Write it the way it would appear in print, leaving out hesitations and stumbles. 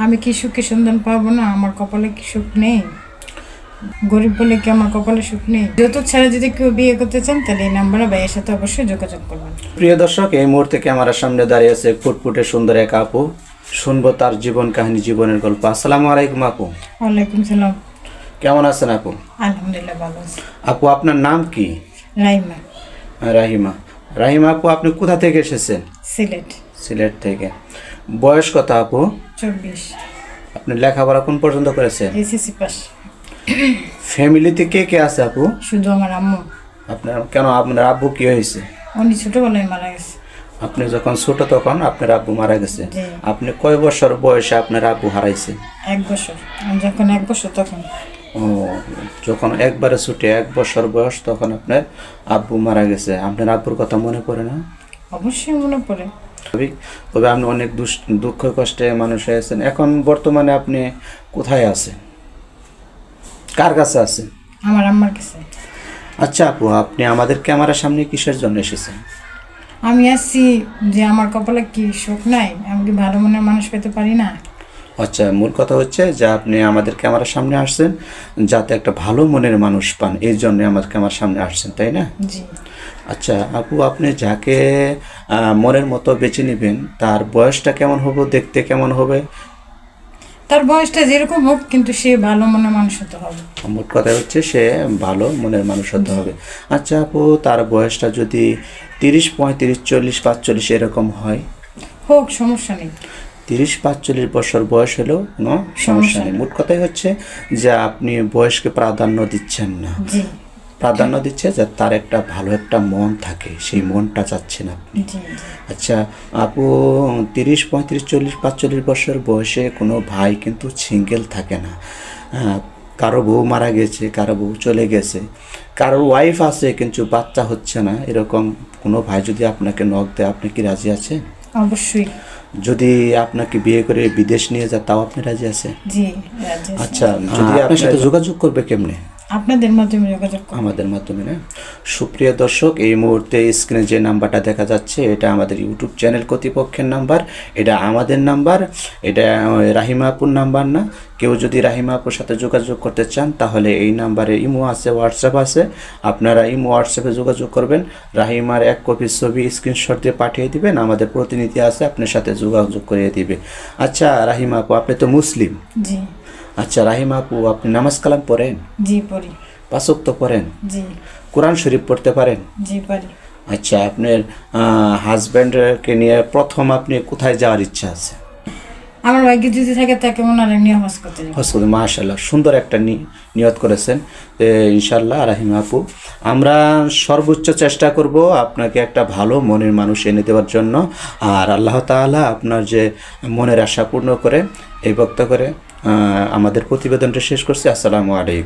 আমি কি সুখে সন্ধান পাবো না? আমার কপালে কি সুখ নেই? গরিব বলে কি আমার কপালে সুখ নেই? যৌতুক ছাড়া যদি কেউ বিয়ে করতে চান তাহলে এই নাম্বারে ভাইয়ের সাথে অবশ্যই যোগাযোগ করবেন। প্রিয় দর্শক, এই মুহূর্তে ক্যামেরার সামনে দাঁড়িয়ে আছে ফুটফুটে সুন্দর এক আপু। শুনবো তার জীবন কাহিনী, জীবনের গল্প। আসসালামু আলাইকুম আপু। ওয়ালাইকুম সালাম। কেমন আছেন আপু? আলহামদুলিল্লাহ ভালো আছি। আপু, আপনার নাম কি? রাইমা। রাহিমা। রাহিমা আপু, আপনি কোথা থেকে এসেছেন? সিলেট। সিলেট থেকে। বয়স কত আপু? 24। আপনি লেখাপড়া কোন পর্যন্ত করেছেন? SSC pass. ফ্যামিলিতে কে কে আছে আপু? শুধু আমার আম্মু। আপনার কেন, আপনার আব্বু কি হয়েছে? উনি ছোটবেলায় মারা গেছে। আপনি যখন ছোট তখন আপনার আব্বু মারা গেছে। জি। আপনি কয় বছর বয়সে আপনার আব্বু হারাইছে? 1 বছর। আমি যখন 1 বছর তখন। ও, যখন একবারে ছুটে 1 বছর বয়স তখন আপনার আব্বু মারা গেছে। আপনার আব্বুর কথা মনে পড়ে না? অবশ্যই মনে পড়ে। তবে আপনি অনেক দুঃখ কষ্টে মানুষ হয়েছেন। এখন বর্তমানে আপনি কোথায় আছেন? কার কাছে আছেন? আমার আম্মার কাছে। আচ্ছা আপু, আপনি আমাদের ক্যামেরার সামনে কিসের জন্য এসেছেন? আমি আসছি যে আমার কপালে কি সুখ নাই? আমি কি ভালো মনের মানুষ পেতে পারি না? আচ্ছা, মূল কথা হচ্ছে যে আপনি আমাদের ক্যামেরার সামনে আসছেন যাতে একটা ভালো মনের মানুষ পান, এই জন্য আমাদের ক্যামেরার সামনে আসছেন, তাই না? জি। আচ্ছা আপু, আপনি যাকে মনের মতো বেছে নেবেন তার বয়সটা কেমন হবে, দেখতে কেমন হবে? তার বয়সটা যেরকম হোক কিন্তু সে ভালো মনের মানুষ হতে হবে। মোট কথা হচ্ছে সে ভালো মনের মানুষ হতে হবে। আচ্ছা আপু, তার বয়সটা যদি 30, 35, 40, 45 এরকম হয়? হোক, সমস্যা নেই। 30-45 বছর বয়স হলেও কোনো সমস্যা নেই। মোট কথাই হচ্ছে যে আপনি বয়সকে প্রাধান্য দিচ্ছেন না, জি। প্রাধান্য দিচ্ছে যে তার একটা ভালো একটা মন থাকে, সেই মনটা চাচ্ছেন আপনি। জি। আচ্ছা আপু, 30, 35, 40, 45 বছর বয়সে কোনো ভাই কিন্তু সিঙ্গেল থাকে না। কারো বউ মারা গেছে, কারো বউ চলে গেছে, কারোর ওয়াইফ আছে কিন্তু বাচ্চা হচ্ছে না, এরকম কোনো ভাই যদি আপনাকে নক দেয়, আপনি কি রাজি আছেন? অবশ্যই। যদি আপনাকে বিয়ে করে বিদেশ নিয়ে যায় তাও আপনি রাজি আছেন? জি, রাজি আছি। আচ্ছা, যদি আপনার সাথে যোগাযোগ করবে কেমনে? আপনাদের মাধ্যমে যোগাযোগ করুন। আমাদের মাধ্যমে না? সুপ্রিয় দর্শক, এই মুহূর্তে স্ক্রিনে যে নাম্বারটা দেখা যাচ্ছে এটা আমাদের ইউটিউব চ্যানেল কর্তৃপক্ষের নাম্বার, এটা আমাদের নাম্বার, এটা রাহিমা আপুর নাম্বার না। কেউ যদি রাহিমা আপুর সাথে যোগাযোগ করতে চান তাহলে এই নাম্বারে ইমো আছে, হোয়াটসঅ্যাপ আছে, আপনারা ইমো হোয়াটসঅ্যাপে যোগাযোগ করবেন। রাহিমার 1 কপি ছবি স্ক্রিনশট দিয়ে পাঠিয়ে দিবেন, আমাদের প্রতিনিধি আছে আপনার সাথে যোগাযোগ করিয়ে দিবে। আচ্ছা রাহিমা আপু, আপনি তো মুসলিম। জি। আচ্ছা রাহিমা আপু, আপনি নামাজ কালাম পড়েন? জি পড়ি। 5 ওয়াক্ত পড়েন? জি। কোরআন শরীফ পড়তে পারেন? জি পারি। আচ্ছা, আপনার হাজব্যান্ডকে নিয়ে প্রথম আপনি কোথায় যাওয়ার ইচ্ছা আছে? আমার ভাগ্যে যদি থাকে তাকে ওনারা নিয়ে হজ করতে যাবো। হজ করতে, মাশাআল্লাহ, সুন্দর একটা নিয়ত করেছেন। ইনশাআল্লাহ রাহিমা আপু, আমরা সর্বোচ্চ চেষ্টা করব আপনাকে একটা ভালো মনের মানুষ এনে দেওয়ার জন্য। আর আল্লাহ তাআলা আপনার যে মনের আশা পূর্ণ করে। এই বক্তব্য করে আমাদের প্রতিবেদনটা শেষ করছি। আসসালামু আলাইকুম।